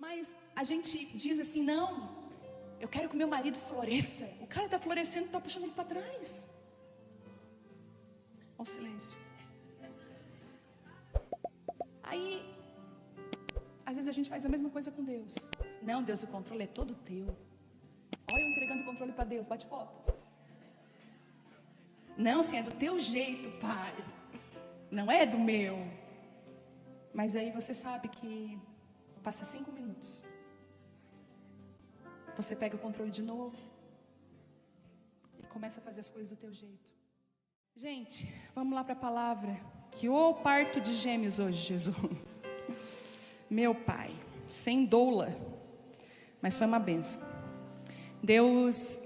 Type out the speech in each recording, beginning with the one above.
Mas a gente diz assim, não, eu quero que o meu marido floresça. O cara está florescendo, está puxando ele para trás. Olha o silêncio. Aí, às vezes a gente faz a mesma coisa com Deus. Não, Deus, o controle é todo teu. Olha eu entregando o controle para Deus, bate foto. Não, sim, é do teu jeito, Pai. Não é do meu. Mas aí você sabe que passa 5 minutos. Você pega o controle de novo e começa a fazer as coisas do teu jeito. Gente, vamos lá para a palavra. Que ô parto de gêmeos hoje, Jesus. Meu Pai, sem doula, mas foi uma bênção. Deus,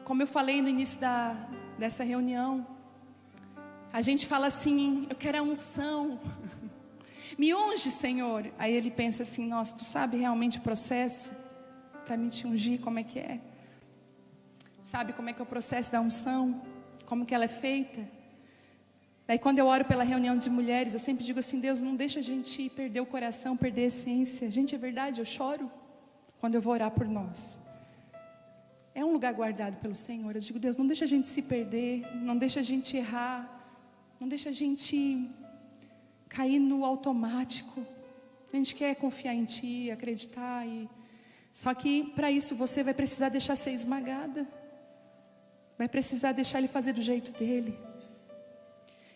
como eu falei no início dessa reunião, a gente fala assim, eu quero a unção. Me unge, Senhor. Aí ele pensa assim, nossa, tu sabe realmente o processo para me te ungir, como é que é? Sabe como é que é o processo da unção? Como que ela é feita? Daí quando eu oro pela reunião de mulheres, eu sempre digo assim, Deus, não deixa a gente perder o coração, perder a essência. Gente, é verdade, eu choro quando eu vou orar por nós. É um lugar guardado pelo Senhor. Eu digo, Deus, não deixa a gente se perder, não deixa a gente errar, não deixa a gente cair no automático. A gente quer confiar em Ti, acreditar. Só que para isso você vai precisar deixar ser esmagada. Vai precisar deixar Ele fazer do jeito dEle.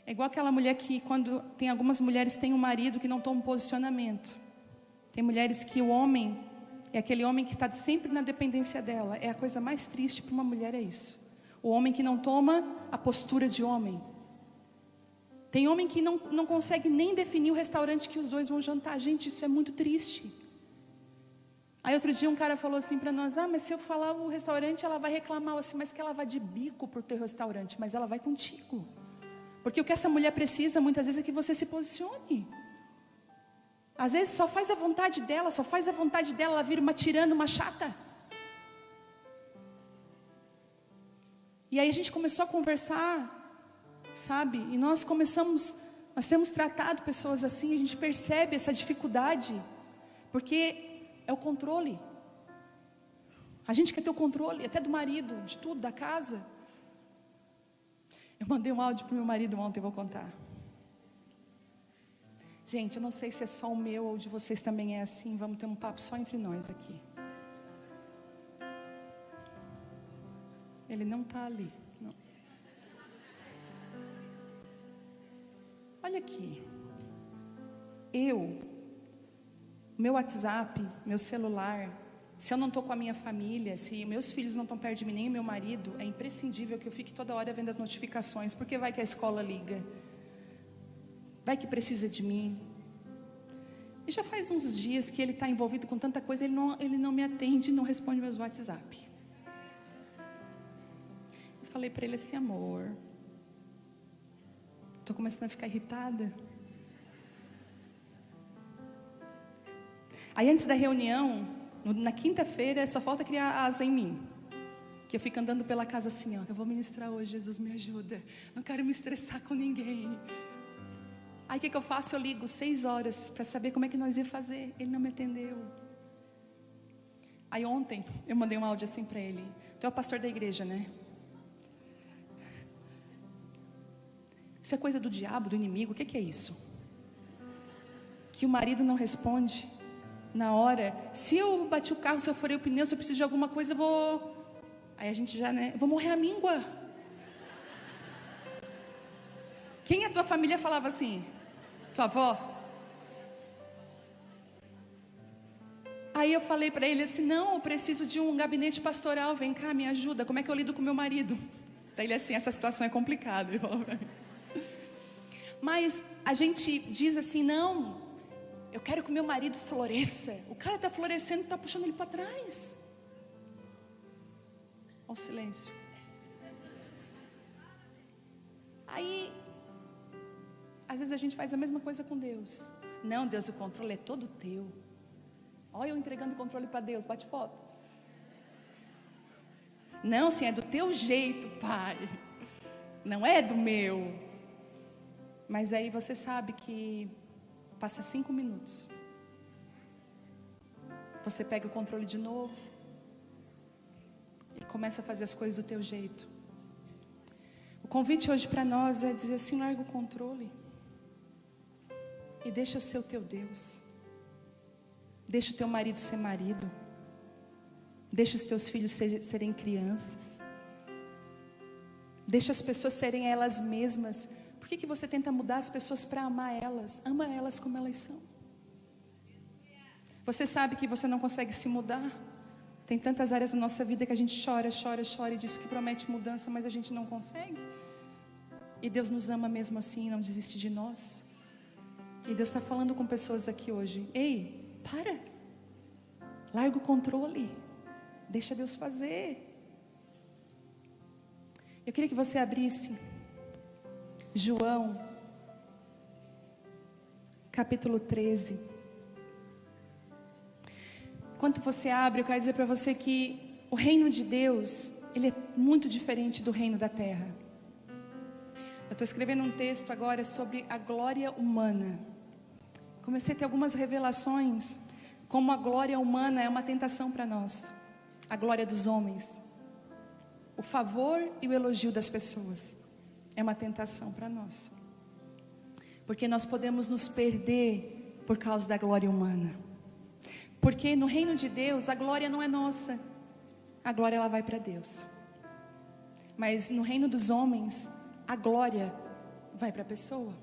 É igual aquela mulher que quando tem algumas mulheres têm um marido que não toma um posicionamento. Tem mulheres que o homem é aquele homem que está sempre na dependência dela. É a coisa mais triste para uma mulher, é isso. O homem que não toma a postura de homem. Tem homem que não consegue nem definir o restaurante que os dois vão jantar. Gente, isso é muito triste. Aí outro dia um cara falou assim para nós, mas se eu falar o restaurante, ela vai reclamar assim, mas que ela vai de bico para o teu restaurante, mas ela vai contigo. Porque o que essa mulher precisa muitas vezes é que você se posicione. Às vezes só faz a vontade dela, ela vira uma tirana, uma chata. E aí a gente começou a conversar, sabe? E nós temos tratado pessoas assim, a gente percebe essa dificuldade, porque é o controle. A gente quer ter o controle, até do marido, de tudo, da casa. Eu mandei um áudio para o meu marido ontem, eu vou contar. Gente, eu não sei se é só o meu ou de vocês também é assim. Vamos ter um papo só entre nós aqui. Ele não está ali. Não. Olha aqui. Meu WhatsApp, meu celular, se eu não estou com a minha família, se meus filhos não estão perto de mim, nem o meu marido, é imprescindível que eu fique toda hora vendo as notificações, porque vai que a escola liga, vai que precisa de mim. E já faz uns dias que ele está envolvido com tanta coisa, ele não me atende, não responde meus WhatsApp. Eu falei para ele assim, amor, estou começando a ficar irritada. Aí antes da reunião, na quinta-feira, só falta criar asa em mim. Que eu fico andando pela casa assim, eu vou ministrar hoje, Jesus me ajuda. Não quero me estressar com ninguém. Aí o que eu faço? Eu ligo 6 horas para saber como é que nós ia fazer. Ele não me atendeu. Aí ontem eu mandei um áudio assim para ele. Tu é o pastor da igreja, né? Isso é coisa do diabo, do inimigo, o que é isso? Que o marido não responde na hora. Se eu bati o carro, se eu furei o pneu, se eu preciso de alguma coisa, eu vou... Aí a gente já, vou morrer à míngua. Quem a tua família falava assim? Tua avó? Aí eu falei para ele assim, não, eu preciso de um gabinete pastoral, vem cá, me ajuda, como é que eu lido com meu marido? Daí ele assim, essa situação é complicada, ele falou para mim. Mas a gente diz assim, não, eu quero que o meu marido floresça. O cara está florescendo, está puxando ele para trás. Olha o silêncio. Aí, às vezes a gente faz a mesma coisa com Deus. Não, Deus, o controle é todo teu. Olha eu entregando o controle para Deus, bate foto. Não, sim, é do teu jeito, Pai. Não é do meu. Mas aí você sabe que passa 5 minutos. você pega o controle de novo e começa a fazer as coisas do teu jeito. O convite hoje para nós é dizer assim: larga o controle e deixa ser o teu Deus. Deixa o teu marido ser marido. Deixa os teus filhos serem crianças. Deixa as pessoas serem elas mesmas. Por que você tenta mudar as pessoas para amar elas? Ama elas como elas são. Você sabe que você não consegue se mudar. Tem tantas áreas da nossa vida que a gente chora e diz que promete mudança, mas a gente não consegue. E Deus nos ama mesmo assim e não desiste de nós. E Deus está falando com pessoas aqui hoje: ei, para, larga o controle, deixa Deus fazer. Eu queria que você abrisse João capítulo 13. Enquanto você abre, eu quero dizer para você que o reino de Deus, ele é muito diferente do reino da terra. Eu estou escrevendo um texto agora sobre a glória humana. Comecei a ter algumas revelações, como a glória humana é uma tentação para nós. A glória dos homens, o favor e o elogio das pessoas é uma tentação para nós. Porque nós podemos nos perder por causa da glória humana. Porque no reino de Deus a glória não é nossa, a glória ela vai para Deus. Mas no reino dos homens a glória vai para a pessoa.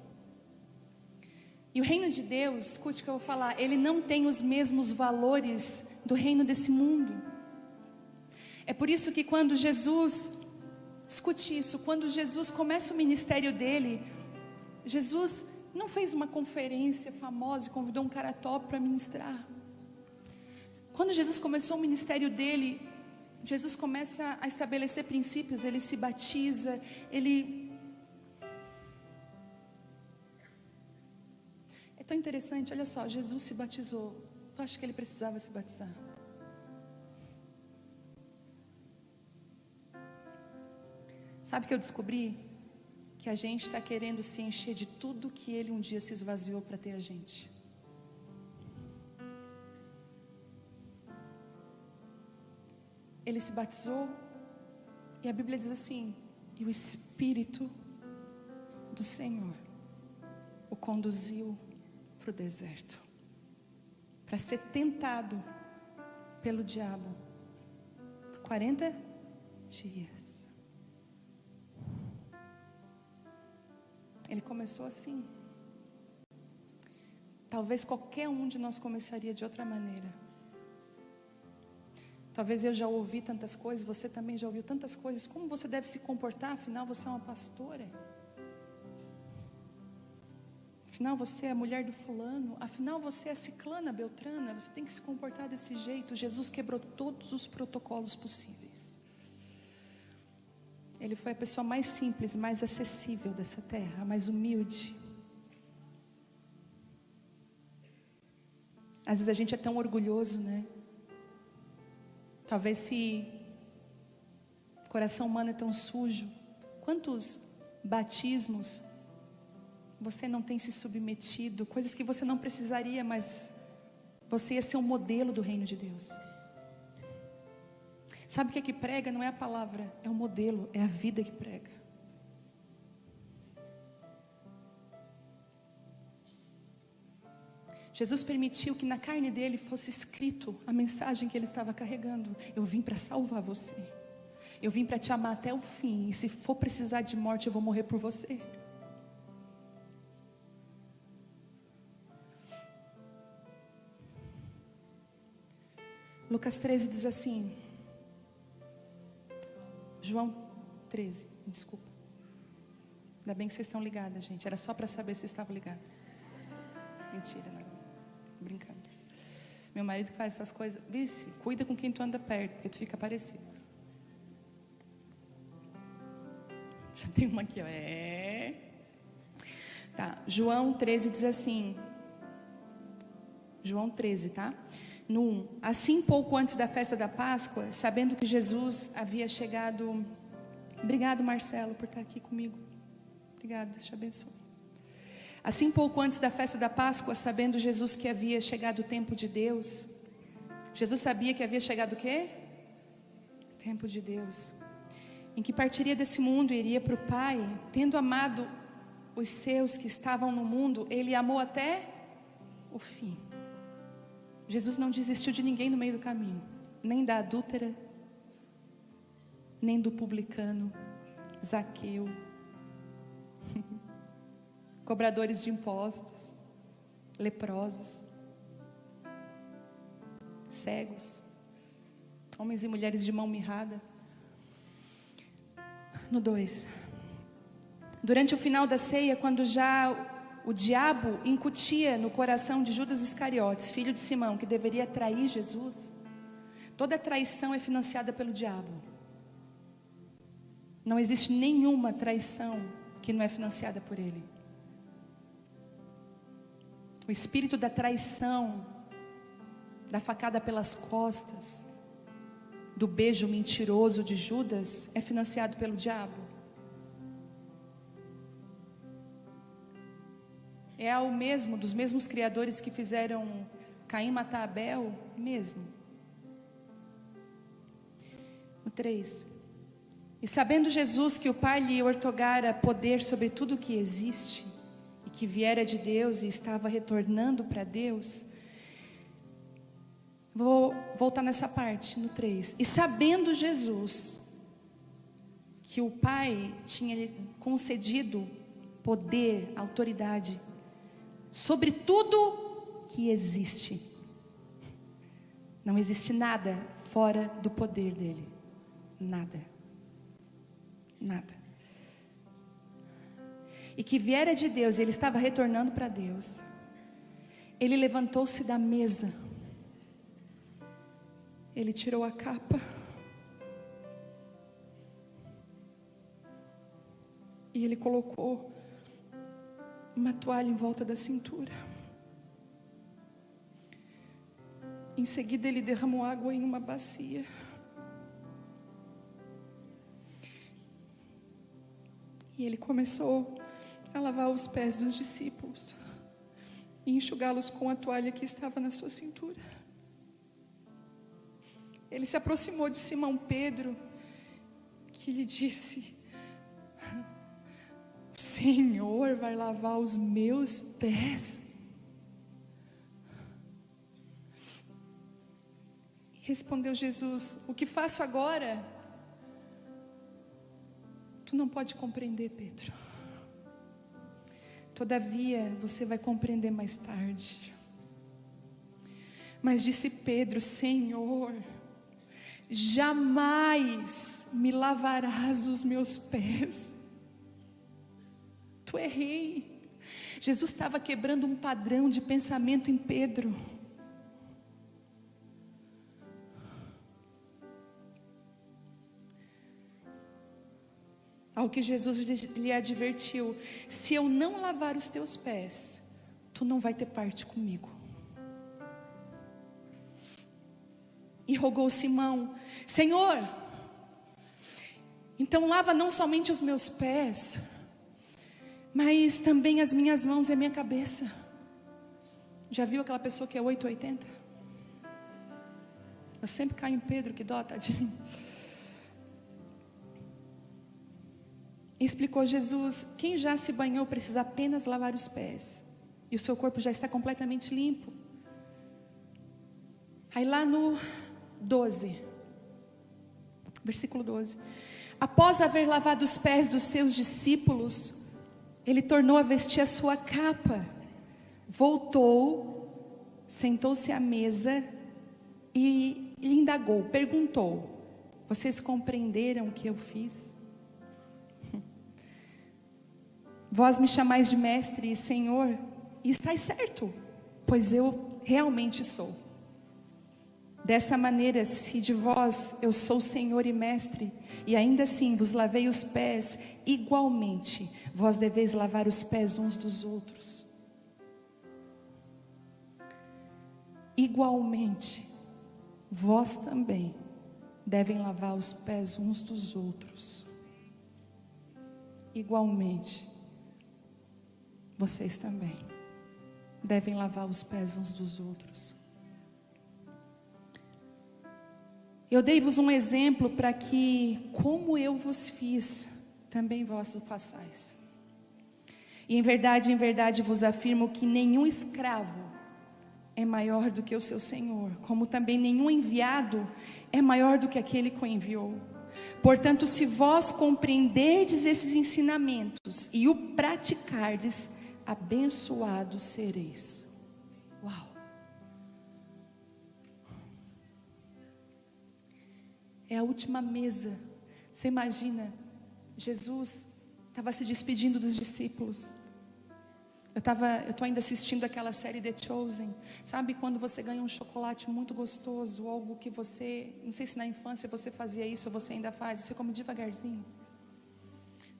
E o reino de Deus, escute o que eu vou falar, ele não tem os mesmos valores do reino desse mundo. É por isso que quando Jesus, escute isso, quando Jesus começa o ministério dele, Jesus não fez uma conferência famosa e convidou um cara top para ministrar. Quando Jesus começou o ministério dele, Jesus começa a estabelecer princípios, ele se batiza, É tão interessante, olha só, Jesus se batizou. Tu acha que ele precisava se batizar? Sabe o que eu descobri? Que a gente está querendo se encher de tudo que ele um dia se esvaziou para ter a gente. Ele se batizou e a Bíblia diz assim: e o Espírito do Senhor o conduziu para o deserto para ser tentado pelo diabo por 40 dias. Ele começou assim. Talvez qualquer um de nós começaria de outra maneira. Talvez eu já ouvi tantas coisas, você também já ouviu tantas coisas. Como você deve se comportar? Afinal, você é uma pastora. Afinal, você é a mulher do fulano. Afinal, você é a ciclana, beltrana. Você tem que se comportar desse jeito. Jesus quebrou todos os protocolos possíveis. Ele foi a pessoa mais simples, mais acessível dessa terra, mais humilde. Às vezes a gente é tão orgulhoso, né? Talvez se o coração humano é tão sujo, quantos batismos você não tem se submetido, coisas que você não precisaria, mas você ia ser um modelo do reino de Deus. Sabe o que é que prega? Não é a palavra, é o modelo, é a vida que prega. Jesus permitiu que na carne dele fosse escrito a mensagem que ele estava carregando. Eu vim para salvar você. Eu vim para te amar até o fim. E se for precisar de morte, eu vou morrer por você. Lucas 13 diz assim. João 13, desculpa. Ainda bem que vocês estão ligadas, gente. Era só para saber se estavam ligadas. Mentira, não. Brincando. Meu marido que faz essas coisas. Vice, cuida com quem tu anda perto, porque tu fica parecido. Já tem uma aqui, ó. Tá, João 13 diz assim. João 13, tá? No 1. Assim, pouco antes da festa da Páscoa, sabendo que Jesus havia chegado. Obrigado, Marcelo, por estar aqui comigo. Obrigado, Deus te abençoe. Assim, pouco antes da festa da Páscoa, sabendo Jesus que havia chegado o tempo de Deus, Jesus sabia que havia chegado o quê? O tempo de Deus, em que partiria desse mundo e iria para o Pai. Tendo amado os seus que estavam no mundo, Ele amou até o fim. Jesus não desistiu de ninguém no meio do caminho, nem da adúltera, nem do publicano, Zaqueu, cobradores de impostos, leprosos, cegos, homens e mulheres de mão mirrada. No 2, durante o final da ceia, quando já o diabo incutia no coração de Judas Iscariotes, filho de Simão, que deveria trair Jesus. Toda traição é financiada pelo diabo. Não existe nenhuma traição que não é financiada por ele. O espírito da traição, da facada pelas costas, do beijo mentiroso de Judas, é financiado pelo diabo. É o mesmo, dos mesmos criadores que fizeram Caim matar Abel, mesmo. No 3. E sabendo Jesus que o Pai lhe outorgara poder sobre tudo o que existe, e que viera de Deus e estava retornando para Deus. Vou voltar nessa parte, no 3. E sabendo Jesus que o Pai tinha lhe concedido poder, autoridade sobre tudo que existe. Não existe nada fora do poder dele. Nada. Nada. E que viera de Deus, e ele estava retornando para Deus. Ele levantou-se da mesa. Ele tirou a capa. E ele colocou uma toalha em volta da cintura. Em seguida ele derramou água em uma bacia. E ele começou a lavar os pés dos discípulos e enxugá-los com a toalha que estava na sua cintura. Ele se aproximou de Simão Pedro, que lhe disse: o Senhor vai lavar os meus pés? E respondeu Jesus: o que faço agora, tu não pode compreender, Pedro. Todavia, você vai compreender mais tarde. Mas disse Pedro: Senhor, jamais me lavarás os meus pés. Tu é rei. Jesus estava quebrando um padrão de pensamento em Pedro. Ao que Jesus lhe advertiu: se eu não lavar os teus pés, tu não vai ter parte comigo. E rogou Simão: Senhor, então lava não somente os meus pés, mas também as minhas mãos e a minha cabeça. Já viu aquela pessoa que é 880? Eu sempre caio em Pedro, que dó, tadinho. Explicou Jesus: quem já se banhou precisa apenas lavar os pés, e o seu corpo já está completamente limpo. Aí lá no 12, versículo 12: após haver lavado os pés dos seus discípulos, ele tornou a vestir a sua capa, voltou, sentou-se à mesa e lhe indagou, perguntou: vocês compreenderam o que eu fiz? Vós me chamais de mestre e Senhor, e estáis certo, pois eu realmente sou. Dessa maneira, se de vós eu sou Senhor e mestre, e ainda assim vos lavei os pés, igualmente vós deveis lavar os pés uns dos outros. Igualmente, vós também devem lavar os pés uns dos outros. Igualmente, vocês também devem lavar os pés uns dos outros. Eu dei-vos um exemplo para que, como eu vos fiz, também vós o façais. E em verdade vos afirmo que nenhum escravo é maior do que o seu senhor, como também nenhum enviado é maior do que aquele que o enviou. Portanto, se vós compreenderdes esses ensinamentos e o praticardes, abençoados sereis. Uau! É a última mesa. Você imagina, Jesus estava se despedindo dos discípulos. Eu estou ainda assistindo aquela série The Chosen. Sabe quando você ganha um chocolate muito gostoso, algo que você, não sei se na infância você fazia isso ou você ainda faz, você come devagarzinho.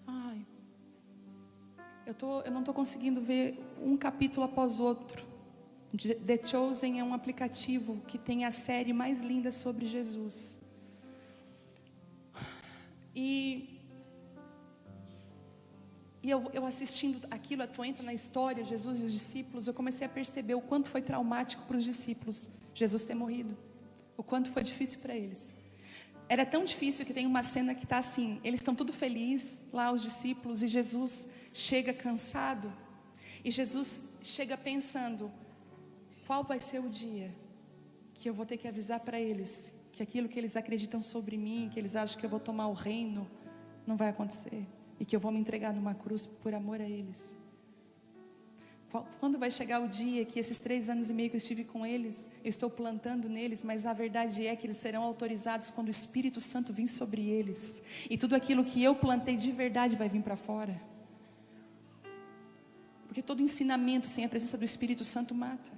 Ai, eu não estou conseguindo ver um capítulo após outro. The Chosen é um aplicativo que tem a série mais linda sobre Jesus. E eu assistindo aquilo, tu entra na história, Jesus e os discípulos, eu comecei a perceber o quanto foi traumático para os discípulos Jesus ter morrido, o quanto foi difícil para eles. Era tão difícil que tem uma cena que está assim, eles estão tudo felizes lá, os discípulos, e Jesus chega cansado, e Jesus chega pensando, qual vai ser o dia que eu vou ter que avisar para eles, que aquilo que eles acreditam sobre mim, que eles acham que eu vou tomar o reino, não vai acontecer. E que eu vou me entregar numa cruz por amor a eles. Quando vai chegar o dia que esses 3 anos e meio que eu estive com eles, eu estou plantando neles, mas a verdade é que eles serão autorizados quando o Espírito Santo vir sobre eles. E tudo aquilo que eu plantei de verdade vai vir para fora. Porque todo ensinamento sem a presença do Espírito Santo mata.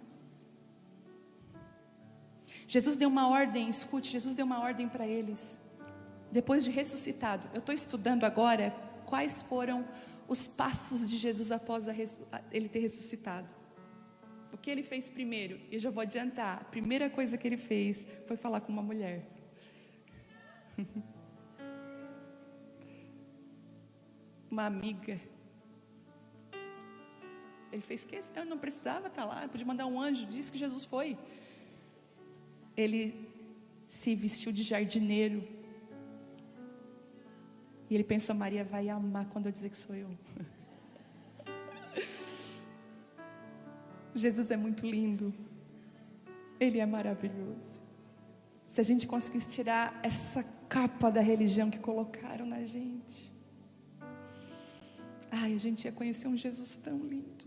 Jesus deu uma ordem, escute, Jesus deu uma ordem para eles. Depois de ressuscitado, eu estou estudando agora quais foram os passos de Jesus após ele ter ressuscitado. O que ele fez primeiro? Eu já vou adiantar. A primeira coisa que ele fez foi falar com uma mulher. Uma amiga. Ele fez questão, não precisava estar lá, podia mandar um anjo, disse que Jesus foi. Ele se vestiu de jardineiro. E ele pensou, Maria vai amar quando eu dizer que sou eu. Jesus é muito lindo. Ele é maravilhoso. Se a gente conseguisse tirar essa capa da religião que colocaram na gente, ai, a gente ia conhecer um Jesus tão lindo.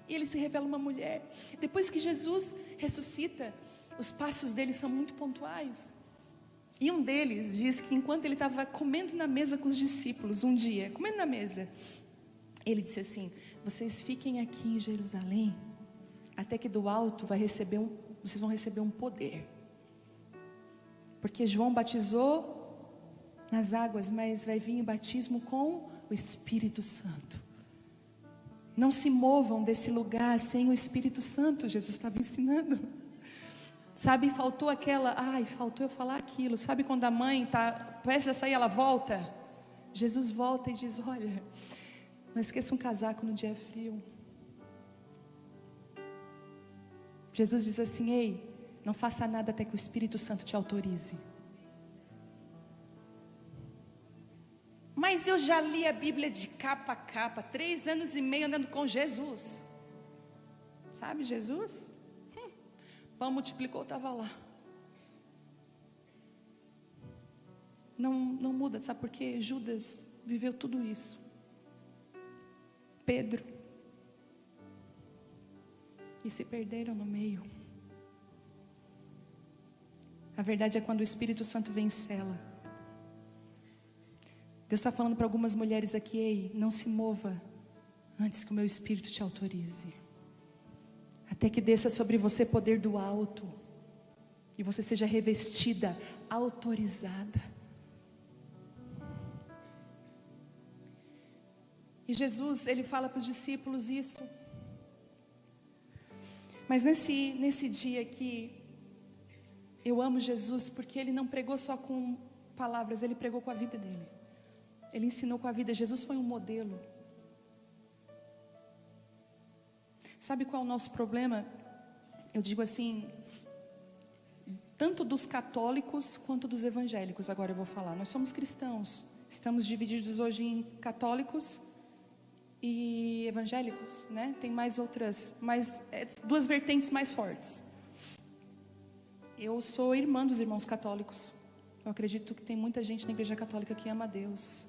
E ele se revela uma mulher. Depois que Jesus ressuscita, os passos dele são muito pontuais. E um deles diz que enquanto ele estava comendo na mesa com os discípulos, um dia, comendo na mesa, ele disse assim, vocês fiquem aqui em Jerusalém, até que do alto vocês vão receber um poder. Porque João batizou nas águas, mas vai vir o batismo com o Espírito Santo. Não se movam desse lugar sem o Espírito Santo, Jesus estava ensinando. Sabe, faltou eu falar aquilo. Sabe quando a mãe está prestes a sair, ela volta? Jesus volta e diz, olha, não esqueça um casaco no dia frio. Jesus diz assim, ei, não faça nada até que o Espírito Santo te autorize. Mas eu já li a Bíblia de capa a capa, 3 anos e meio andando com Jesus. Sabe Jesus? Pão multiplicou, estava lá. Não muda, sabe por quê? Judas viveu tudo isso. Pedro. E se perderam no meio. A verdade é quando o Espírito Santo vem em cela. Deus está falando para algumas mulheres aqui, ei, não se mova antes que o meu Espírito te autorize. Até que desça sobre você poder do alto. E você seja revestida, autorizada. E Jesus, ele fala para os discípulos isso. Mas nesse dia aqui, eu amo Jesus porque ele não pregou só com palavras, ele pregou com a vida dele. Ele ensinou com a vida. Jesus foi um modelo. Sabe qual é o nosso problema? Eu digo assim, tanto dos católicos quanto dos evangélicos. Agora eu vou falar, nós somos cristãos, estamos divididos hoje em católicos e evangélicos, né? Tem mais outras, duas vertentes mais fortes. Eu sou irmã dos irmãos católicos. Eu acredito que tem muita gente na igreja católica que ama a Deus.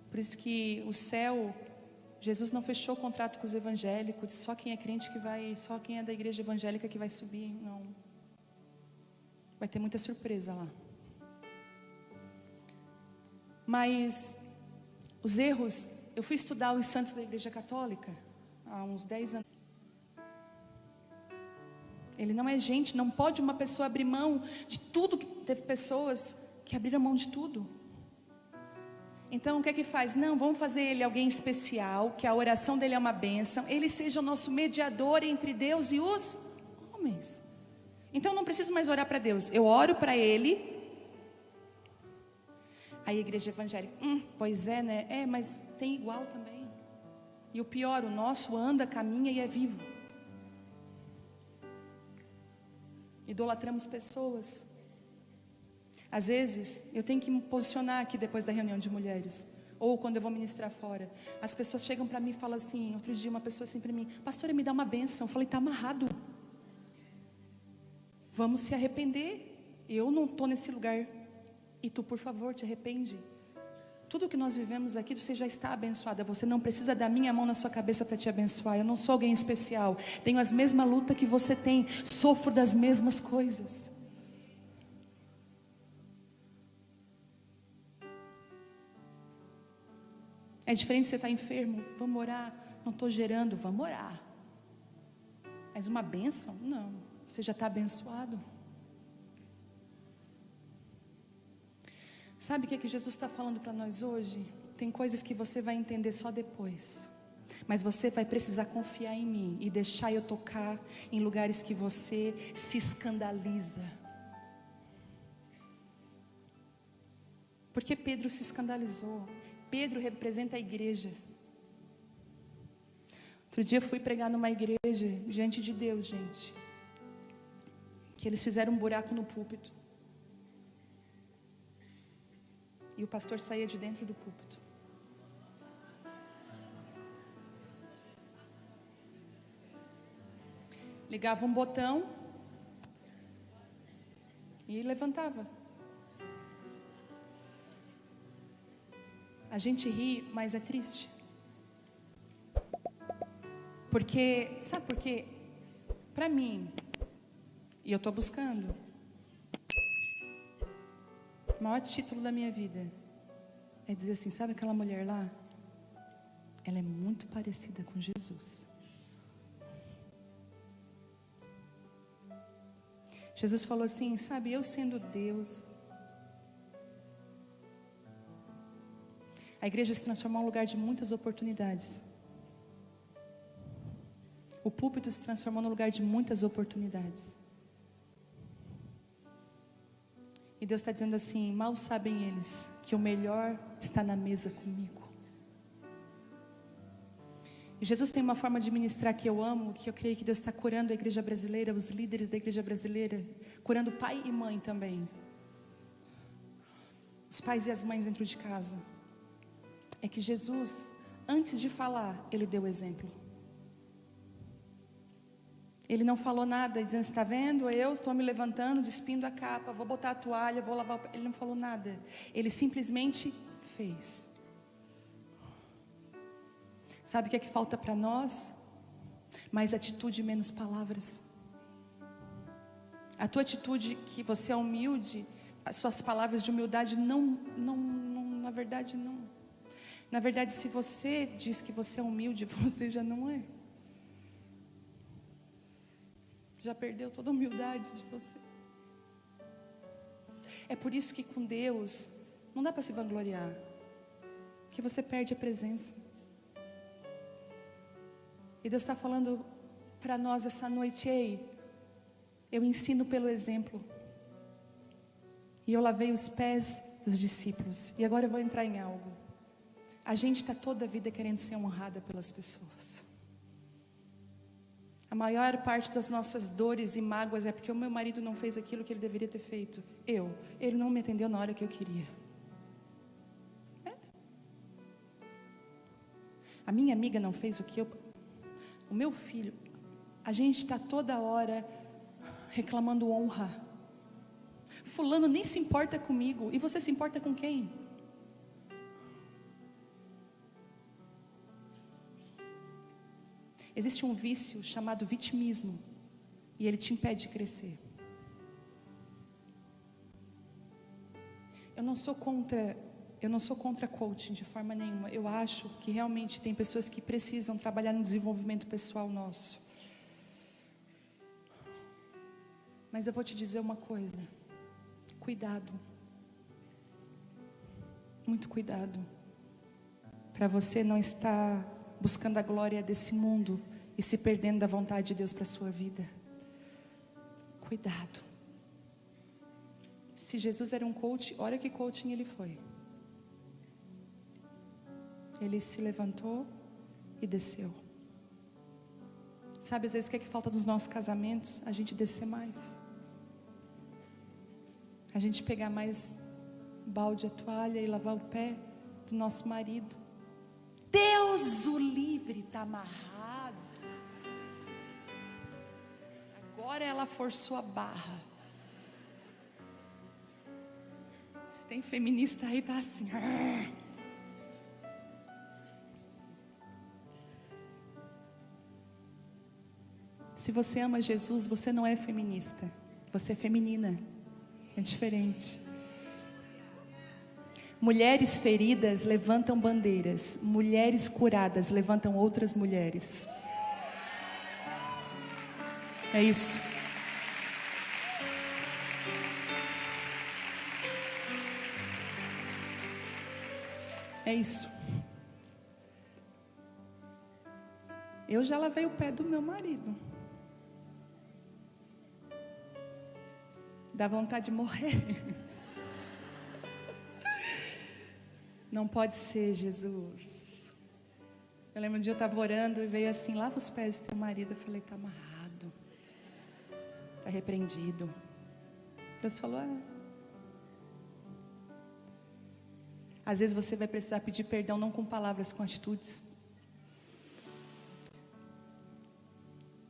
Por isso que o céu, Jesus não fechou o contrato com os evangélicos, só quem é crente que vai, só quem é da igreja evangélica que vai subir, não. Vai ter muita surpresa lá. Mas os erros, eu fui estudar os santos da igreja católica há uns 10 anos. Ele não é gente, não pode uma pessoa abrir mão de tudo. Teve pessoas que abriram mão de tudo. Então o que é que faz? Não, vamos fazer ele alguém especial, que a oração dele é uma bênção, ele seja o nosso mediador entre Deus e os homens. Então eu não preciso mais orar para Deus, eu oro para ele. Aí a igreja evangélica, pois é, né? É, mas tem igual também. E o pior, o nosso anda, caminha e é vivo. Idolatramos pessoas. Às vezes, eu tenho que me posicionar aqui depois da reunião de mulheres, ou quando eu vou ministrar fora. As pessoas chegam para mim e falam assim, outro dia uma pessoa assim para mim, pastora, me dá uma bênção. Eu falei, está amarrado. Vamos se arrepender. Eu não estou nesse lugar. E tu, por favor, te arrepende. Tudo que nós vivemos aqui, você já está abençoada. Você não precisa da minha mão na sua cabeça para te abençoar. Eu não sou alguém especial. Tenho as mesmas lutas que você tem. Sofro das mesmas coisas. É diferente você estar enfermo. Vamos orar. Não estou gerando. Vamos orar. Mas uma bênção? Não. Você já está abençoado. Sabe o que é que Jesus está falando para nós hoje? Tem coisas que você vai entender só depois. Mas você vai precisar confiar em mim e deixar eu tocar em lugares que você se escandaliza. Porque Pedro se escandalizou. Pedro representa a igreja. Outro dia eu fui pregar numa igreja diante de Deus, gente. Que eles fizeram um buraco no púlpito. E o pastor saía de dentro do púlpito. Ligava um botão e levantava. A gente ri, mas é triste. Porque, sabe por quê? Para mim, e eu estou buscando, o maior título da minha vida é dizer assim, sabe aquela mulher lá? Ela é muito parecida com Jesus. Jesus falou assim, sabe, eu sendo Deus. A igreja se transformou em um lugar de muitas oportunidades. O púlpito se transformou num lugar de muitas oportunidades. E Deus está dizendo assim, mal sabem eles que o melhor está na mesa comigo. E Jesus tem uma forma de ministrar que eu amo, que eu creio que Deus está curando a igreja brasileira, os líderes da igreja brasileira, curando pai e mãe também. Os pais e as mães dentro de casa. É que Jesus, antes de falar, Ele deu exemplo. Ele não falou nada, dizendo, está vendo, eu estou me levantando, despindo a capa, vou botar a toalha, vou lavar o... Ele não falou nada, ele simplesmente fez. Sabe o que é que falta para nós? Mais atitude e menos palavras. A tua atitude, que você é humilde, as suas palavras de humildade não, na verdade não. Na verdade, se você diz que você é humilde, você já não é. Já perdeu toda a humildade de você. É por isso que com Deus não dá para se vangloriar, porque você perde a presença. E Deus está falando para nós essa noite, ei, eu ensino pelo exemplo. E eu lavei os pés dos discípulos. E agora eu vou entrar em algo. A gente está toda a vida querendo ser honrada pelas pessoas. A maior parte das nossas dores e mágoas é porque o meu marido não fez aquilo que ele deveria ter feito. Ele não me atendeu na hora que eu queria. A minha amiga não fez o que eu... O meu filho... A gente está toda hora reclamando honra. Fulano nem se importa comigo. E você se importa com quem? Existe um vício chamado vitimismo. E ele te impede de crescer. Eu não sou contra coaching de forma nenhuma. Eu acho que realmente tem pessoas que precisam trabalhar no desenvolvimento pessoal nosso. Mas eu vou te dizer uma coisa. Cuidado. Muito cuidado. Para você não estar buscando a glória desse mundo e se perdendo da vontade de Deus para a sua vida. Cuidado. Se Jesus era um coach, olha que coaching ele foi. Ele se levantou e desceu. Sabe, às vezes o que é que falta nos nossos casamentos? A gente descer mais. A gente pegar mais balde, a toalha e lavar o pé do nosso marido. Deus o livre, está amarrado. Agora ela forçou a barra. Se tem feminista aí, tá assim. Se você ama Jesus, você não é feminista. Você é feminina. É diferente. Mulheres feridas levantam bandeiras. Mulheres curadas levantam outras mulheres. É isso. É isso. Eu já lavei o pé do meu marido. Dá vontade de morrer. Não pode ser, Jesus. Eu lembro um dia eu estava orando e veio assim: lava os pés do teu marido. Eu falei: está amarrado, está repreendido. Deus falou: Às vezes você vai precisar pedir perdão, não com palavras, com atitudes.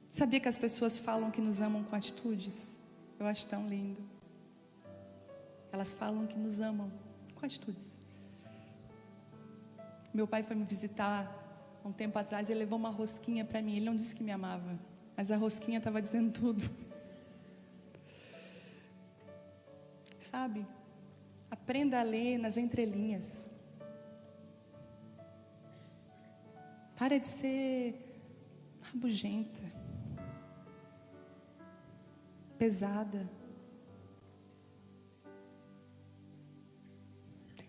Sabia que as pessoas falam que nos amam com atitudes? Eu acho tão lindo. Elas falam que nos amam com atitudes. Meu pai foi me visitar um tempo atrás e ele levou uma rosquinha para mim. Ele não disse que me amava, mas a rosquinha estava dizendo tudo. Sabe? Aprenda a ler nas entrelinhas. Para de ser rabugenta, pesada.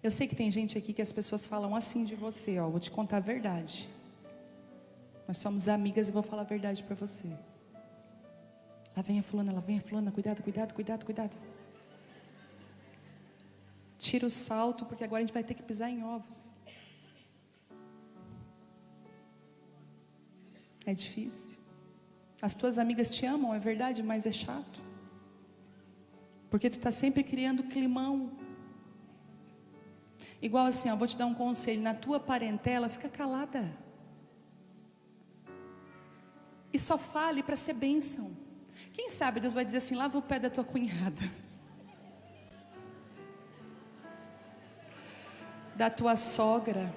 Eu sei que tem gente aqui que as pessoas falam assim de você, ó, vou te contar a verdade. Nós somos amigas e vou falar a verdade para você. Lá vem a fulana, cuidado, cuidado, cuidado, cuidado. Tira o salto, porque agora a gente vai ter que pisar em ovos. É difícil. As tuas amigas te amam, é verdade, mas é chato. Porque tu está sempre criando climão. Igual assim, ó, vou te dar um conselho. Na tua parentela, fica calada. E só fale para ser bênção. Quem sabe Deus vai dizer assim: lava o pé da tua cunhada, da tua sogra.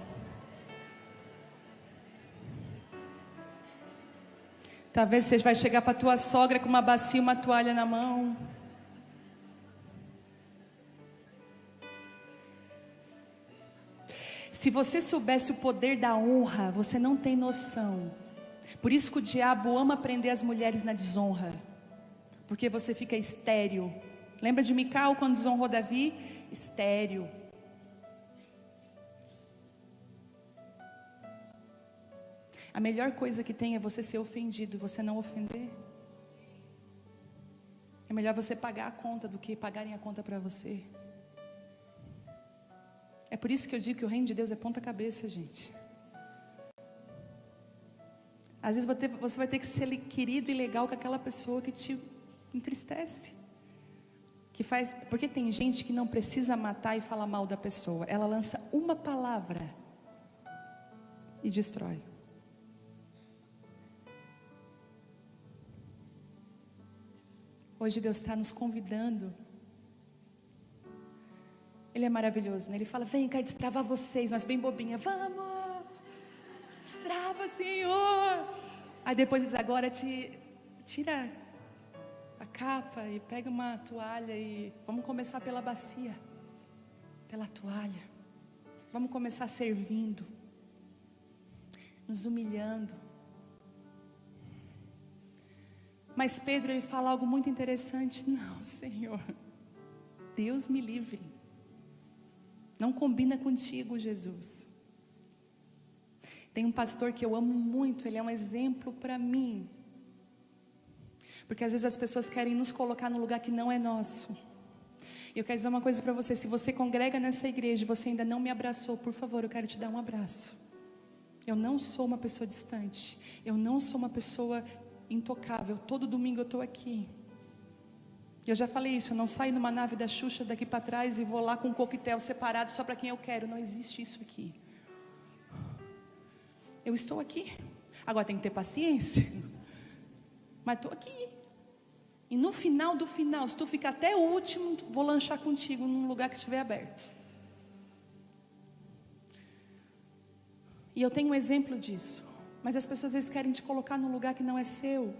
Talvez você vai chegar para tua sogra com uma bacia e uma toalha na mão. Se você soubesse o poder da honra, você não tem noção. Por isso que o diabo ama prender as mulheres na desonra, porque você fica estéril. Lembra de Mical quando desonrou Davi? Estéril. A melhor coisa que tem é você ser ofendido, você não ofender. É melhor você pagar a conta do que pagarem a conta para você. É por isso que eu digo que o reino de Deus é ponta cabeça, gente. Às vezes você vai ter que ser querido e legal com aquela pessoa que te entristece. Porque tem gente que não precisa matar e falar mal da pessoa. Ela lança uma palavra e destrói. Hoje Deus está nos convidando. Ele é maravilhoso, né? Ele fala, vem, eu quero destravar vocês. Mas bem bobinha, vamos, destrava, Senhor. Aí depois diz, agora tira a capa e pega uma toalha e vamos começar pela bacia, pela toalha. Vamos começar servindo, nos humilhando. Mas Pedro, ele fala algo muito interessante. Não, Senhor, Deus me livre. Não combina contigo, Jesus. Tem um pastor que eu amo muito, ele é um exemplo para mim. Porque às vezes as pessoas querem nos colocar num lugar que não é nosso. E eu quero dizer uma coisa para você, se você congrega nessa igreja e você ainda não me abraçou, por favor, eu quero te dar um abraço. Eu não sou uma pessoa distante, eu não sou uma pessoa intocável, todo domingo eu estou aqui. Eu já falei isso, eu não saio numa nave da Xuxa daqui para trás e vou lá com um coquetel separado só para quem eu quero, não existe isso aqui. Eu estou aqui, agora tem que ter paciência, mas estou aqui. E no final do final, se tu ficar até o último, vou lanchar contigo num lugar que estiver aberto. E eu tenho um exemplo disso. Mas as pessoas às vezes querem te colocar num lugar que não é seu.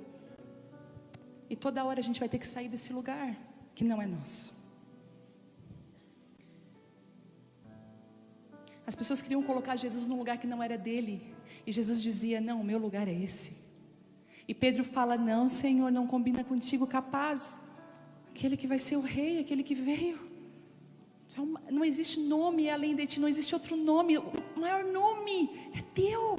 E toda hora a gente vai ter que sair desse lugar que não é nosso. As pessoas queriam colocar Jesus num lugar que não era dele. E Jesus dizia, não, o meu lugar é esse. E Pedro fala, não, Senhor, não combina contigo, capaz. Aquele que vai ser o rei, aquele que veio. Não existe nome além de ti, não existe outro nome. O maior nome é teu.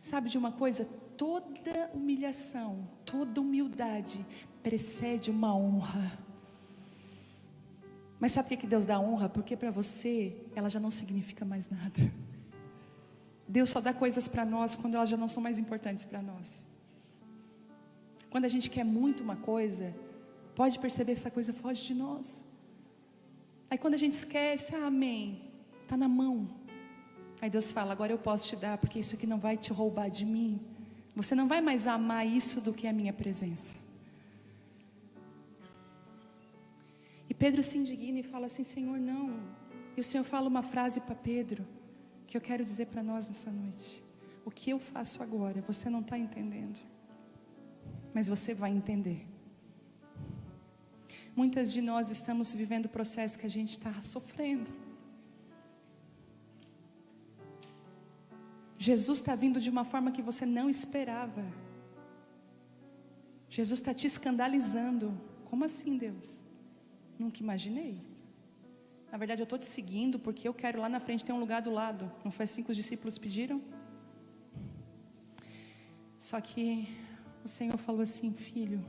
Sabe de uma coisa? Toda humilhação, toda humildade precede uma honra. Mas sabe por que Deus dá honra? Porque para você ela já não significa mais nada. Deus só dá coisas para nós quando elas já não são mais importantes para nós. Quando a gente quer muito uma coisa, pode perceber que essa coisa foge de nós. Aí quando a gente esquece, amém, está na mão. Aí Deus fala, agora eu posso te dar, porque isso aqui não vai te roubar de mim. Você não vai mais amar isso do que a minha presença. E Pedro se indigna e fala assim, Senhor, não. E o Senhor fala uma frase para Pedro, que eu quero dizer para nós nessa noite. O que eu faço agora, você não está entendendo. Mas você vai entender. Muitas de nós estamos vivendo o processo que a gente está sofrendo. Jesus está vindo de uma forma que você não esperava. Jesus está te escandalizando. Como assim, Deus? Nunca imaginei. Na verdade eu estou te seguindo porque eu quero lá na frente ter um lugar do lado. Não foi assim que os discípulos pediram? Só que o Senhor falou assim, filho,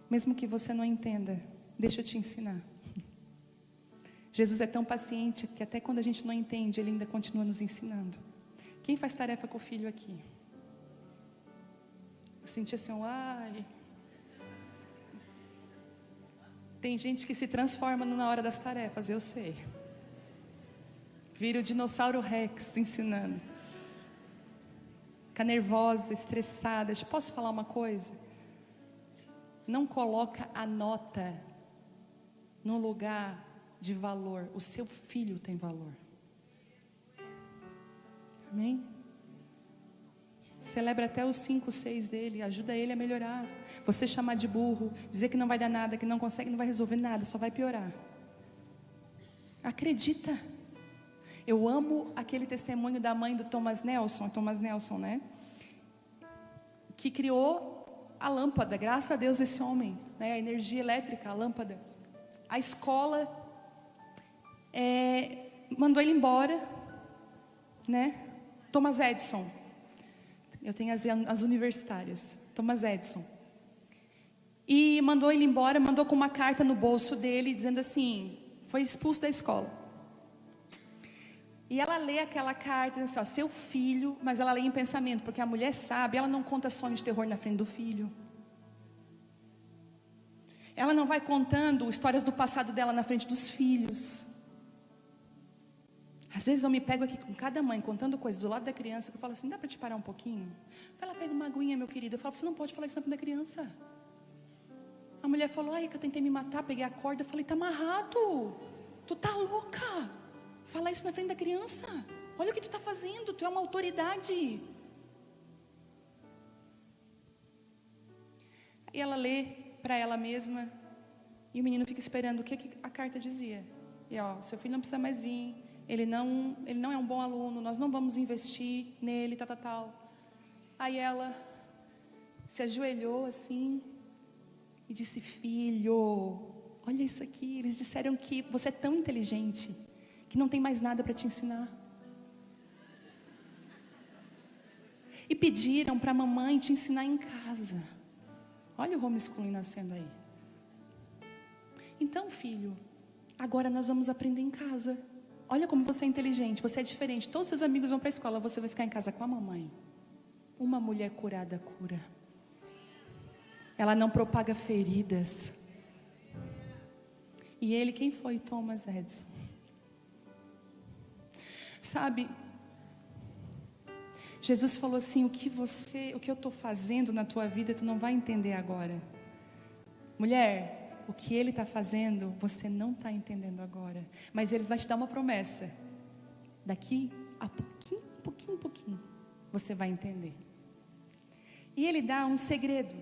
mesmo que você não entenda, deixa eu te ensinar. Jesus é tão paciente que até quando a gente não entende, Ele ainda continua nos ensinando. Quem faz tarefa com o filho aqui? Eu senti assim, ai. Tem gente que se transforma na hora das tarefas, eu sei. Vira o dinossauro Rex ensinando. Fica nervosa, estressada. Posso falar uma coisa? Não coloca a nota no lugar de valor. O seu filho tem valor. Amém? Celebra até os 5, 6 dele. Ajuda ele a melhorar. Você chamar de burro, dizer que não vai dar nada, que não consegue, não vai resolver nada, só vai piorar. Acredita. Eu amo aquele testemunho da mãe do Thomas Nelson, né? Que criou a lâmpada, graças a Deus esse homem, né? A energia elétrica, a lâmpada. A escola mandou ele embora, né? Thomas Edison. Eu tenho as universitárias. Thomas Edison. E mandou ele embora, mandou com uma carta no bolso dele, dizendo assim, foi expulso da escola. E ela lê aquela carta, assim, ó, seu filho, mas ela lê em pensamento, porque a mulher sabe, ela não conta sonho de terror na frente do filho. Ela não vai contando histórias do passado dela na frente dos filhos. Às vezes eu me pego aqui com cada mãe contando coisas do lado da criança, que eu falo assim, dá para te parar um pouquinho? Ela pega uma aguinha, meu querido. Eu falo, você não pode falar isso na frente da criança. A mulher falou, ai, é que eu tentei me matar, peguei a corda. Eu falei, tá amarrado, tu tá louca. Falar isso na frente da criança. Olha o que tu está fazendo, tu é uma autoridade. E ela lê para ela mesma, e o menino fica esperando o que a carta dizia. E ó, seu filho não precisa mais vir, ele não é um bom aluno, nós não vamos investir nele, tal. Aí ela se ajoelhou assim e disse, filho, olha isso aqui, eles disseram que você é tão inteligente que não tem mais nada para te ensinar. E pediram para a mamãe te ensinar em casa. Olha o homeschooling nascendo aí. Então, filho, agora nós vamos aprender em casa. Olha como você é inteligente, você é diferente. Todos os seus amigos vão para a escola, você vai ficar em casa com a mamãe. Uma mulher curada cura. Ela não propaga feridas. E ele, quem foi? Thomas Edison. Sabe, Jesus falou assim, o que eu estou fazendo na tua vida, tu não vai entender agora. Mulher, o que Ele está fazendo, você não está entendendo agora. Mas Ele vai te dar uma promessa. Daqui a pouquinho, você vai entender. E Ele dá um segredo.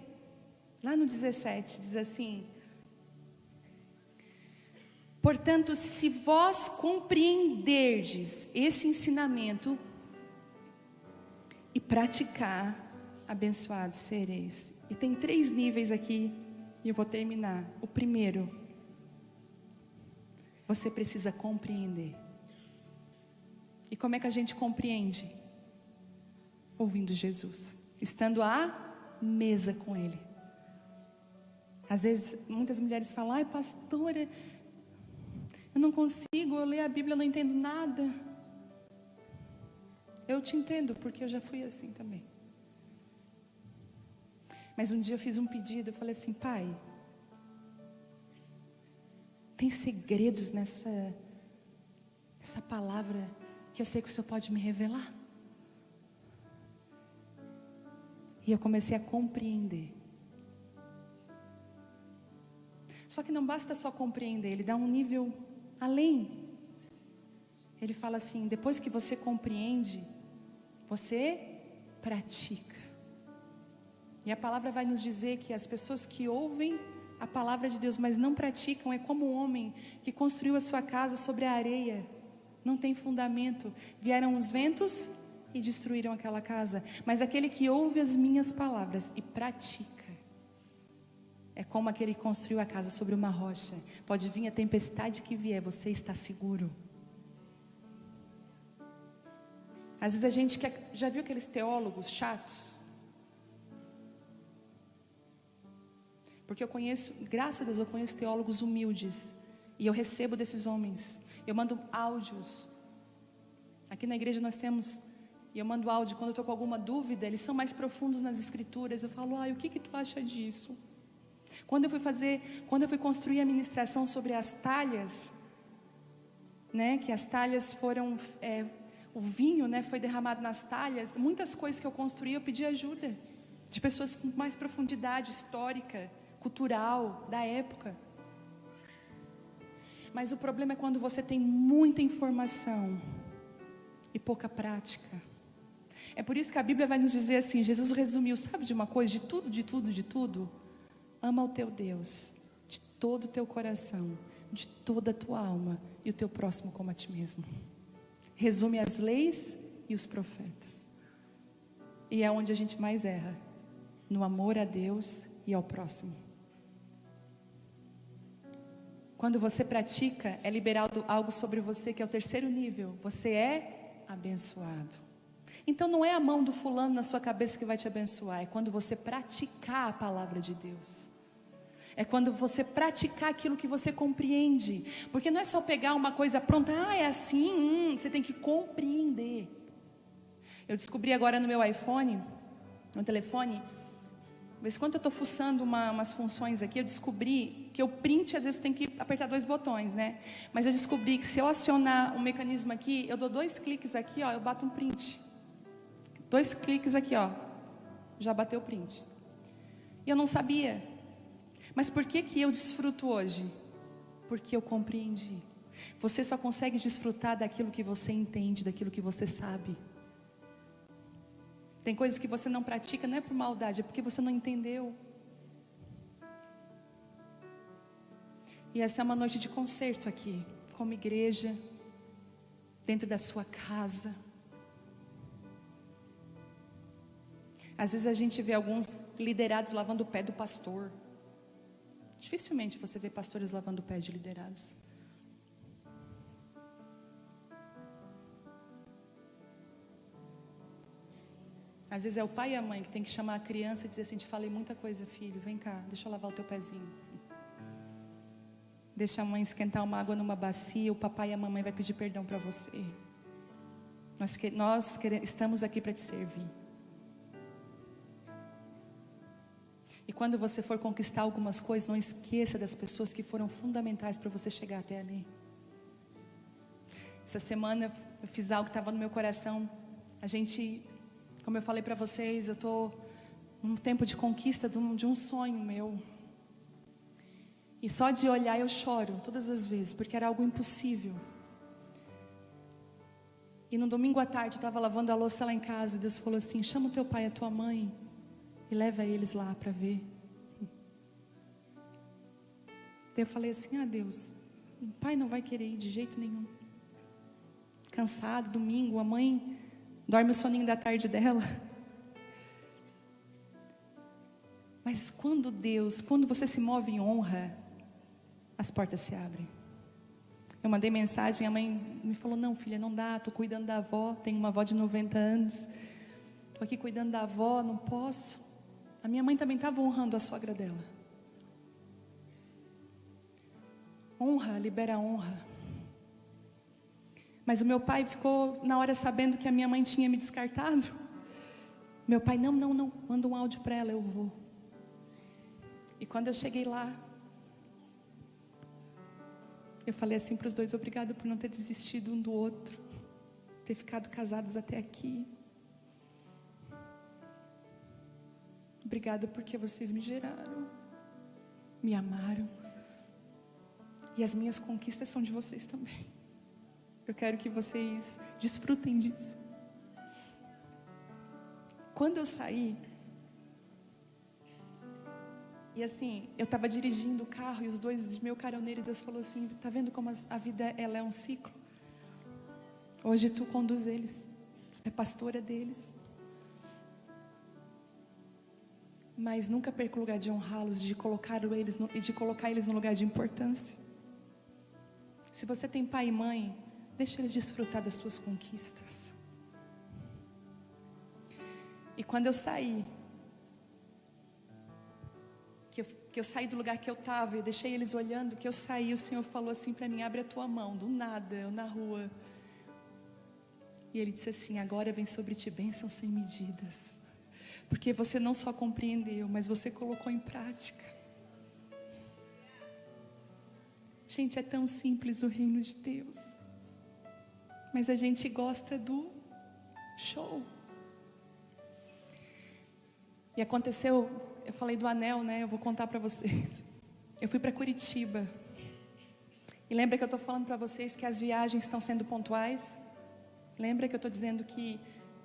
Lá no 17, diz assim, portanto, se vós compreenderdes esse ensinamento e praticar, abençoados sereis. E tem 3 níveis aqui, e eu vou terminar. O primeiro, você precisa compreender. E como é que a gente compreende? Ouvindo Jesus, estando à mesa com Ele. Às vezes, muitas mulheres falam, ai pastora, eu não consigo, eu leio a Bíblia, eu não entendo nada. Eu te entendo, porque eu já fui assim também. Mas um dia eu fiz um pedido, eu falei assim, Pai, tem segredos nessa palavra que eu sei que o Senhor pode me revelar? E eu comecei a compreender. Só que não basta só compreender, Ele dá um nível além. Ele fala assim, depois que você compreende, você pratica. E a palavra vai nos dizer que as pessoas que ouvem a palavra de Deus, mas não praticam, é como um homem que construiu a sua casa sobre a areia, não tem fundamento. Vieram os ventos e destruíram aquela casa. Mas aquele que ouve as minhas palavras e pratica, é como aquele que construiu a casa sobre uma rocha. Pode vir a tempestade que vier, você está seguro. Às vezes a gente já viu aqueles teólogos chatos? Porque eu conheço, graças a Deus, eu conheço teólogos humildes. E eu recebo desses homens. Eu mando áudios. Aqui na igreja nós temos, e eu mando áudio quando eu estou com alguma dúvida. Eles são mais profundos nas escrituras. Eu falo, o que tu acha disso? Quando eu fui construir a ministração sobre as talhas, né, que as talhas foram, o vinho, né, foi derramado nas talhas. Muitas coisas que eu construí, eu pedi ajuda de pessoas com mais profundidade histórica, cultural, da época. Mas o problema é quando você tem muita informação e pouca prática. É por isso que a Bíblia vai nos dizer assim, Jesus resumiu, sabe de uma coisa? De tudo. Ama o teu Deus de todo o teu coração, de toda a tua alma, e o teu próximo como a ti mesmo. Resume as leis e os profetas. E é onde a gente mais erra, no amor a Deus e ao próximo. Quando você pratica, é liberado algo sobre você que é o 3º nível. Você é abençoado. Então não é a mão do fulano na sua cabeça que vai te abençoar, é quando você praticar a palavra de Deus. É quando você praticar aquilo que você compreende. Porque não é só pegar uma coisa pronta, é assim, você tem que compreender. Eu descobri agora no meu iPhone, no telefone, mas quando eu estou fuçando umas funções aqui, eu descobri que o print, às vezes, tem que apertar 2 botões, né? Mas eu descobri que se eu acionar um mecanismo aqui, eu dou 2 cliques aqui, ó, eu bato um print. 2 cliques aqui, ó, já bateu o print. E eu não sabia. Mas por que eu desfruto hoje? Porque eu compreendi. Você só consegue desfrutar daquilo que você entende, daquilo que você sabe. Tem coisas que você não pratica, não é por maldade, é porque você não entendeu. E essa é uma noite de concerto aqui, como igreja, dentro da sua casa. Às vezes a gente vê alguns liderados lavando o pé do pastor. Dificilmente você vê pastores lavando o pé de liderados. Às vezes é o pai e a mãe que tem que chamar a criança e dizer assim: te falei muita coisa, filho, vem cá, deixa eu lavar o teu pezinho. Deixa a mãe esquentar uma água numa bacia, o papai e a mamãe vai pedir perdão para você. Estamos aqui para te servir. E quando você for conquistar algumas coisas, não esqueça das pessoas que foram fundamentais para você chegar até ali. Essa semana eu fiz algo que estava no meu coração. A gente, como eu falei para vocês, eu estou num tempo de conquista de um sonho meu. E só de olhar eu choro todas as vezes, porque era algo impossível. E no domingo à tarde eu estava lavando a louça lá em casa, e Deus falou assim: chama o teu pai e a tua mãe e leva eles lá para ver. Daí eu falei assim: Deus, o pai não vai querer ir de jeito nenhum. Cansado, domingo, a mãe dorme o soninho da tarde dela. Mas quando você se move em honra, as portas se abrem. Eu mandei mensagem, a mãe me falou: não, filha, não dá, estou cuidando da avó, tenho uma avó de 90 anos, estou aqui cuidando da avó, não posso. A minha mãe também estava honrando a sogra dela. Honra libera honra. Mas o meu pai ficou na hora sabendo que a minha mãe tinha me descartado. Meu pai: não, manda um áudio para ela, eu vou. E quando eu cheguei lá, eu falei assim para os dois: obrigado por não ter desistido um do outro, ter ficado casados até aqui. Obrigada porque vocês me geraram, me amaram. E as minhas conquistas são de vocês também. Eu quero que vocês desfrutem disso. Quando eu saí, e assim, eu estava dirigindo o carro e os dois de meu caroneiro, e Deus falou assim: tá vendo como a vida ela é um ciclo? Hoje tu conduz eles, tu é pastora deles. Mas nunca perca o lugar de honrá-los, de colocar eles no lugar de importância. Se você tem pai e mãe, deixa eles desfrutar das tuas conquistas. E quando eu saí, que eu saí do lugar que eu estava, eu deixei eles olhando, que eu saí, o Senhor falou assim para mim: abre a tua mão, do nada, eu na rua. E Ele disse assim: agora vem sobre ti bênção sem medidas. Porque você não só compreendeu, mas você colocou em prática. Gente, é tão simples o reino de Deus. Mas a gente gosta do show. E aconteceu, eu falei do anel, né? Eu vou contar para vocês. Eu fui para Curitiba. E lembra que eu estou falando para vocês que as viagens estão sendo pontuais? Lembra que eu estou dizendo que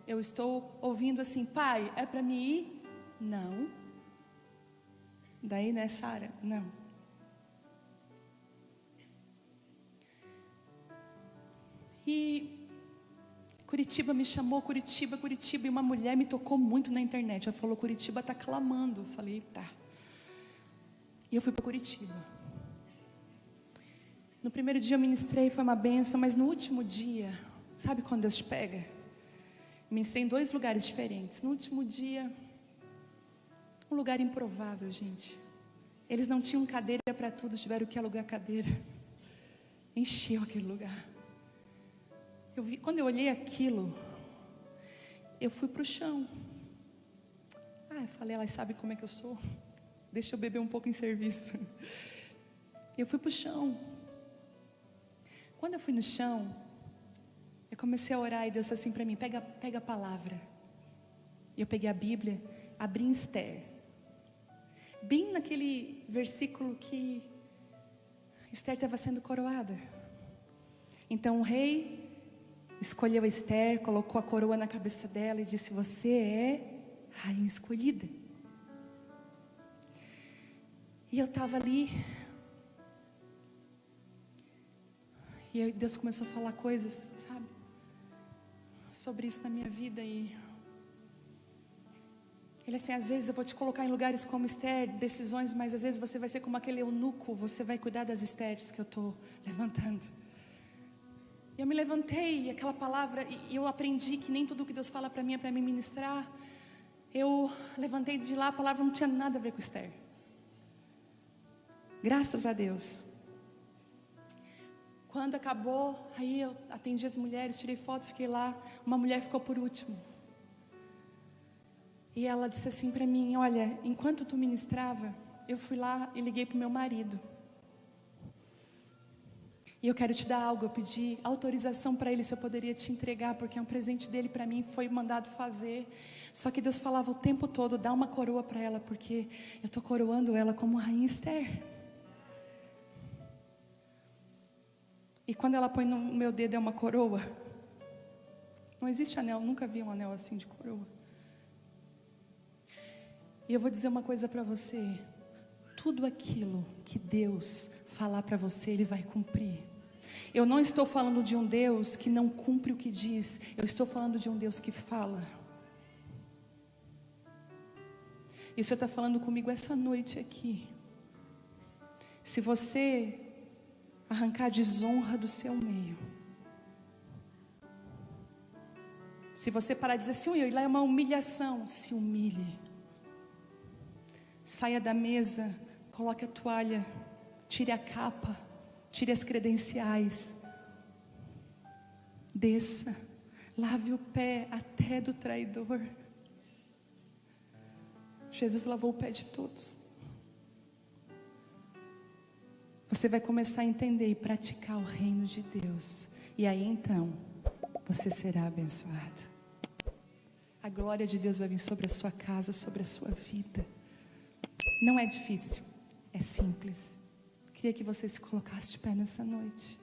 eu estou ouvindo assim: pai, é para mim ir? Não. Daí, né, Sara? Não. E Curitiba me chamou, Curitiba, e uma mulher me tocou muito na internet. Ela falou: Curitiba está clamando. Eu falei: tá. E eu fui para Curitiba. No primeiro dia eu ministrei, foi uma bênção, mas no último dia, sabe quando Deus te pega? Ministrei em 2 lugares diferentes. No último dia, um lugar improvável, gente. Eles não tinham cadeira para tudo, tiveram que alugar cadeira. Encheu aquele lugar. Quando eu olhei aquilo, eu fui para o chão. Eu falei, elas sabem como é que eu sou. Deixa eu beber um pouco em serviço. Eu fui para o chão. Quando eu fui no chão, eu comecei a orar e Deus disse assim para mim, pega a palavra. E eu peguei a Bíblia, abri em Esther. Bem naquele versículo que Esther estava sendo coroada. Então o rei escolheu Esther, colocou a coroa na cabeça dela e disse, você é rainha escolhida. E eu estava ali, e aí Deus começou a falar coisas, sabe, sobre isso na minha vida. E Ele assim, às vezes eu vou te colocar em lugares como Esther, decisões, mas às vezes você vai ser como aquele eunuco, você vai cuidar das Estéres que eu estou levantando. E eu me levantei, e aquela palavra, e eu aprendi que nem tudo que Deus fala para mim é para me ministrar. Eu levantei de lá, a palavra não tinha nada a ver com Esther. Graças a Deus. Quando acabou, aí eu atendi as mulheres, tirei foto, fiquei lá. Uma mulher ficou por último. E ela disse assim para mim, olha, enquanto tu ministrava, eu fui lá e liguei para o meu marido. E eu quero te dar algo, eu pedi autorização para ele se eu poderia te entregar, porque é um presente dele para mim, foi mandado fazer. Só que Deus falava o tempo todo, dá uma coroa para ela, porque eu estou coroando ela como rainha Esther. E quando ela põe no meu dedo é uma coroa. Não existe anel, nunca vi um anel assim de coroa. E eu vou dizer uma coisa para você, tudo aquilo que Deus falar para você, Ele vai cumprir. Eu não estou falando de um Deus que não cumpre o que diz, eu estou falando de um Deus que fala. E o Senhor está falando comigo essa noite aqui. Se você arrancar a desonra do seu meio, se você parar de dizer assim, lá é uma humilhação, se humilhe. Saia da mesa, coloque a toalha, tire a capa, tire as credenciais, desça, lave o pé até do traidor. Jesus lavou o pé de todos. Você vai começar a entender e praticar o reino de Deus, e aí então você será abençoado. A glória de Deus vai vir sobre a sua casa, sobre a sua vida. Não é difícil, é simples. Queria que você se colocasse de pé nessa noite.